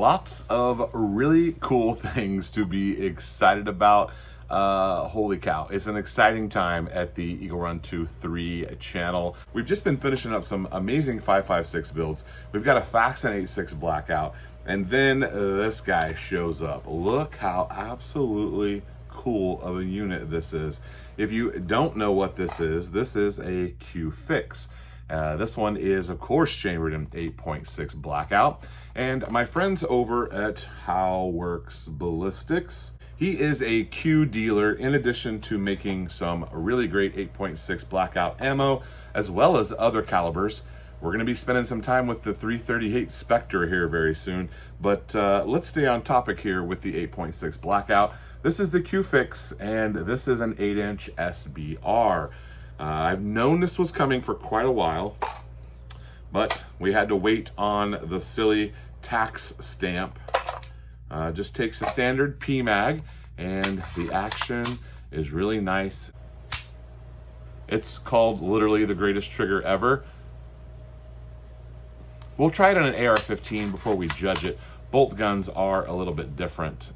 Lots of really cool things to be excited about. Holy cow, it's an exciting time at the Eagle Run 2-3 channel. We've just been finishing up some amazing 5.56 builds. We've got a Faxon 8.6 Blackout, and then this guy shows up. Look how absolutely cool of a unit this is. If you don't know what this is a Q fix. This one is, of course, chambered in 8.6 Blackout. And my friends over at How Works Ballistics, he is a Q dealer in addition to making some really great 8.6 Blackout ammo, as well as other calibers. We're gonna be spending some time with the 338 Spectre here very soon, but let's stay on topic here with the 8.6 Blackout. This is the Q fix, and this is an 8-inch SBR. I've known this was coming for quite a while, but we had to wait on the silly tax stamp. Just takes a standard PMag, and the action is really nice. It's called literally the greatest trigger ever. We'll try it on an AR-15 before we judge it. Bolt guns are a little bit different.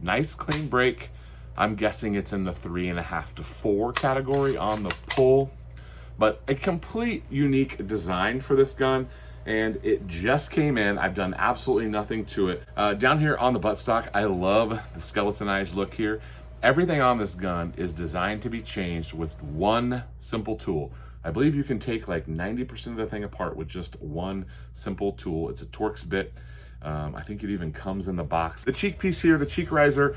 Nice clean break. I'm guessing it's in the 3.5 to 4 category on the pull, but a complete unique design for this gun, and it just came in. I've done absolutely nothing to it. Down here on the buttstock, I love the skeletonized look here. Everything on this gun is designed to be changed with one simple tool. I believe you can take like 90% of the thing apart with just one simple tool. It's a Torx bit. I think it even comes in the box. The cheek piece here, the cheek riser,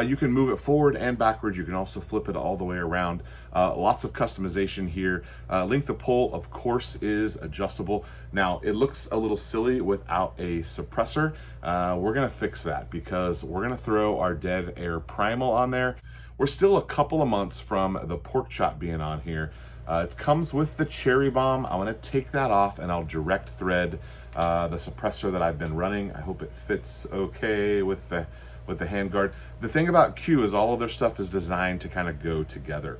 you can move it forward and backwards. You can also flip it all the way around. Lots of customization here. Length of pull, of course, is adjustable. Now, it looks a little silly without a suppressor. We're gonna fix that because we're gonna throw our Dead Air Primal on there. We're still a couple of months from the pork chop being on here. It comes with the cherry bomb. I'm gonna take that off and I'll direct thread the suppressor that I've been running. I hope it fits okay with the handguard. The thing about Q is all of their stuff is designed to kind of go together.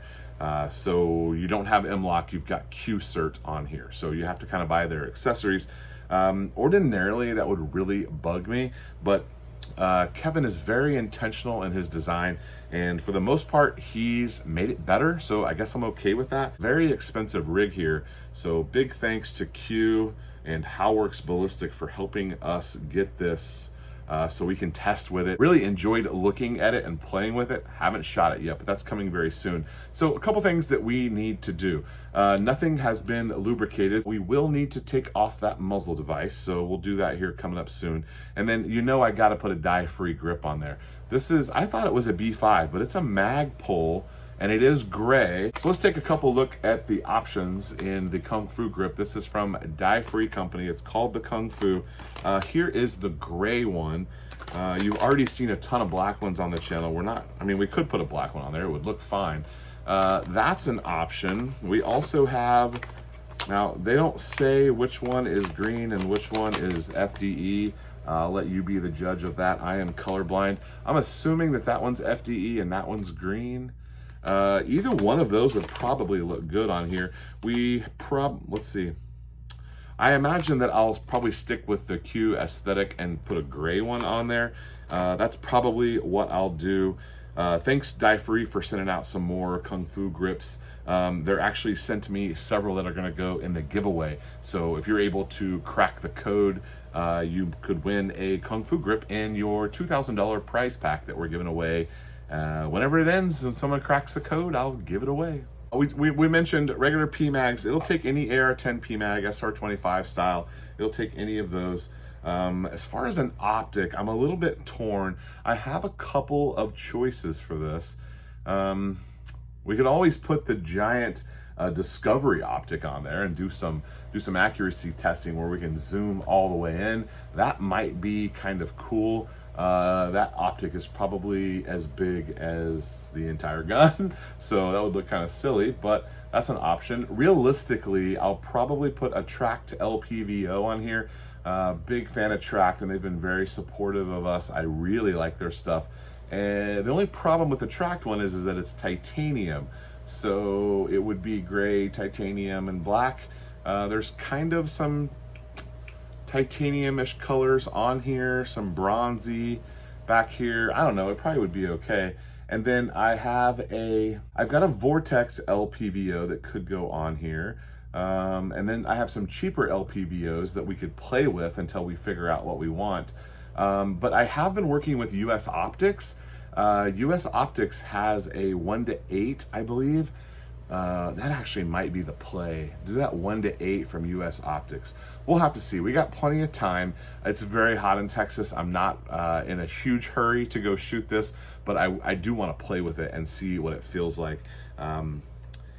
So you don't have M-LOK, you've got Q cert on here. So you have to kind of buy their accessories. Ordinarily that would really bug me, but Kevin is very intentional in his design, and for the most part he's made it better, so I guess I'm okay with that. Very expensive rig here, so big thanks to Q and How Works Ballistic for helping us get this so we can test with it. Really enjoyed looking at it and playing with it. Haven't shot it yet, but that's coming very soon. So a couple things that we need to do. Nothing has been lubricated. We will need to take off that muzzle device, so we'll do that here coming up soon. And then you know I gotta put a dye-free grip on there. This is, I thought it was a B5, but it's a mag pull, and it is gray. So let's take a couple look at the options in the Kung Fu grip. This is from Dye Free Company. It's called the Kung Fu. Here is the gray one. You've already seen a ton of black ones on the channel. We could put a black one on there. It would look fine. That's an option. We also have, now they don't say which one is green and which one is FDE. I'll let you be the judge of that. I am colorblind. I'm assuming that that one's FDE and that one's green. Either one of those would probably look good on here. Let's see. I imagine that I'll probably stick with the Q aesthetic and put a gray one on there. That's probably what I'll do. Thanks Dye Free for sending out some more Kung Fu grips. They're actually sent me several that are gonna go in the giveaway. So if you're able to crack the code, you could win a Kung Fu grip and your $2,000 prize pack that we're giving away. Whenever it ends and someone cracks the code, I'll give it away. We mentioned regular PMags. It'll take any AR-10 PMag, SR25 style. It'll take any of those. As far as an optic, I'm a little bit torn. I have a couple of choices for this. We could always put the giant Discovery optic on there and do some accuracy testing where we can zoom all the way in. That might be kind of cool. That optic is probably as big as the entire gun, so that would look kind of silly, but that's an option. Realistically, I'll probably put a Tract LPVO on here. Big fan of Tract, and they've been very supportive of us. I really like their stuff. And the only problem with the Tract one is that it's titanium. So it would be gray, titanium, and black. There's kind of some titanium-ish colors on here, some bronzy back here. I don't know, it probably would be okay. And then I've got a Vortex LPVO that could go on here. And then I have some cheaper LPVOs that we could play with until we figure out what we want. But I have been working with US Optics. US Optics has a 1:8, I believe. That actually might be the play. Do that 1:8 from US Optics. We'll have to see. We got plenty of time. It's very hot in Texas. I'm not in a huge hurry to go shoot this, but I do want to play with it and see what it feels like.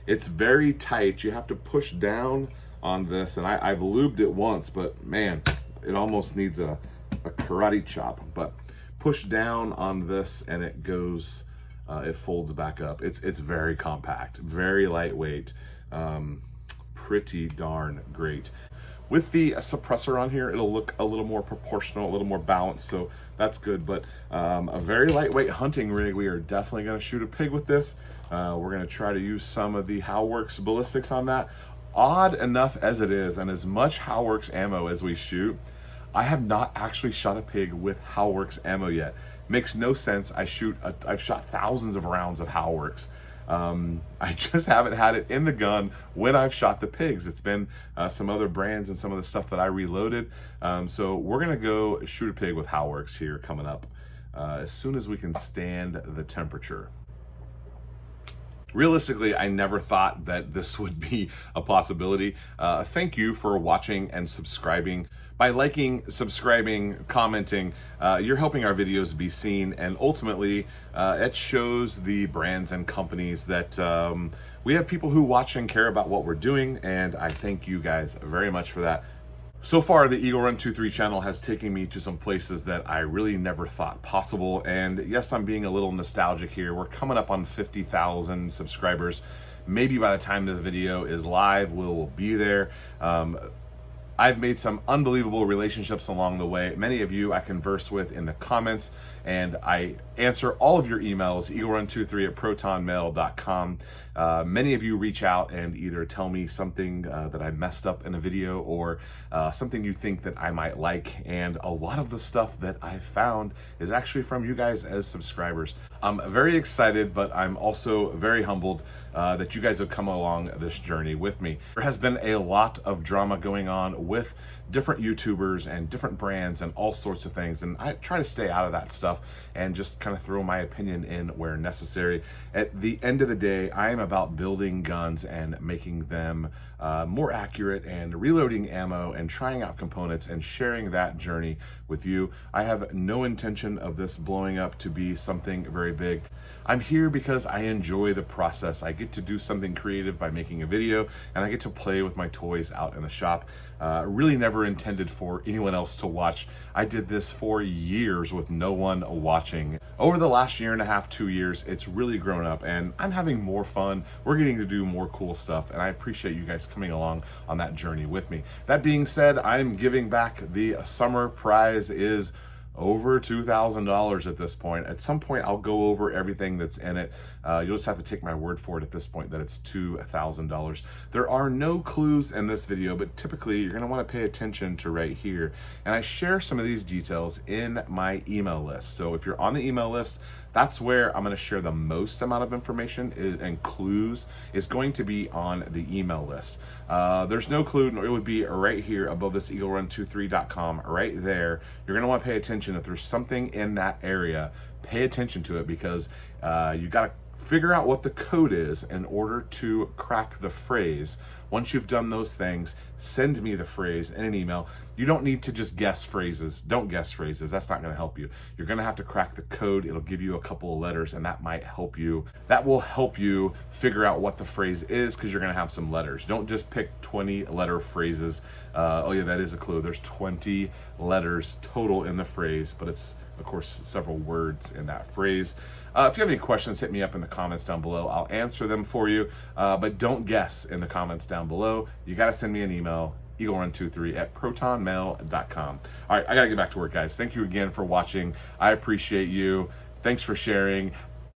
It's very tight. You have to push down on this, and I've lubed it once, but man, it almost needs a karate chop. But push down on this and it goes, it folds back up. It's very compact, very lightweight, pretty darn great. With the suppressor on here, it'll look a little more proportional, a little more balanced, so that's good. But a very lightweight hunting rig. We are definitely going to shoot a pig with this. We're going to try to use some of the Howworks ballistics on that. Odd enough as it is, and as much Howworks ammo as we shoot, I have not actually shot a pig with Howworks ammo yet. Makes no sense. I've shot thousands of rounds of Howworks. I just haven't had it in the gun when I've shot the pigs. It's been some other brands and some of the stuff that I reloaded. So we're gonna go shoot a pig with Howworks here coming up as soon as we can stand the temperature. Realistically, I never thought that this would be a possibility. Thank you for watching and subscribing. By liking, subscribing, commenting, you're helping our videos be seen, and ultimately, it shows the brands and companies that we have people who watch and care about what we're doing, and I thank you guys very much for that. So far, the Eagle Run 23 channel has taken me to some places that I really never thought possible. And yes, I'm being a little nostalgic here. We're coming up on 50,000 subscribers. Maybe by the time this video is live, we'll be there. I've made some unbelievable relationships along the way. Many of you I converse with in the comments, and I answer all of your emails, eaglerun23@protonmail.com. Many of you reach out and either tell me something that I messed up in a video, or something you think that I might like, and a lot of the stuff that I've found is actually from you guys as subscribers. I'm very excited, but I'm also very humbled that you guys have come along this journey with me. There has been a lot of drama going on with different YouTubers and different brands and all sorts of things, and I try to stay out of that stuff and just kind of throw my opinion in where necessary. At the end of the day, I am about building guns and making them more accurate, and reloading ammo and trying out components and sharing that journey with you. I have no intention of this blowing up to be something very big. I'm here because I enjoy the process. I get to do something creative by making a video, and I get to play with my toys out in the shop. Really never intended for anyone else to watch. I did this for years with no one watching. Over the last year and a half, 2 years, it's really grown up, and I'm having more fun. We're getting to do more cool stuff, and I appreciate you guys coming along on that journey with me. That being said, I'm giving back. The summer prize is over $2,000 at this point. At some point, I'll go over everything that's in it. You'll just have to take my word for it at this point that it's $2,000. There are no clues in this video, but typically you're gonna wanna pay attention to right here. And I share some of these details in my email list. So if you're on the email list, that's where I'm gonna share the most amount of information, and clues is going to be on the email list. There's no clue, it would be right here above this eaglerun23.com, right there. You're gonna wanna pay attention. If there's something in that area, pay attention to it, because you gotta figure out what the code is in order to crack the phrase. Once you've done those things, send me the phrase in an email. You don't need to just guess phrases. Don't guess phrases. That's not going to help you. You're going to have to crack the code. It'll give you a couple of letters, and that might help you. That will help you figure out what the phrase is, because you're going to have some letters. Don't just pick 20-letter phrases. Oh yeah, that is a clue. There's 20 letters total in the phrase, but it's, of course, several words in that phrase. If you have any questions, hit me up in the comments down below. I'll answer them for you, but don't guess in the comments down below. You got to send me an email, eaglerun23@protonmail.com. All right, I got to get back to work, guys. Thank you again for watching. I appreciate you. Thanks for sharing.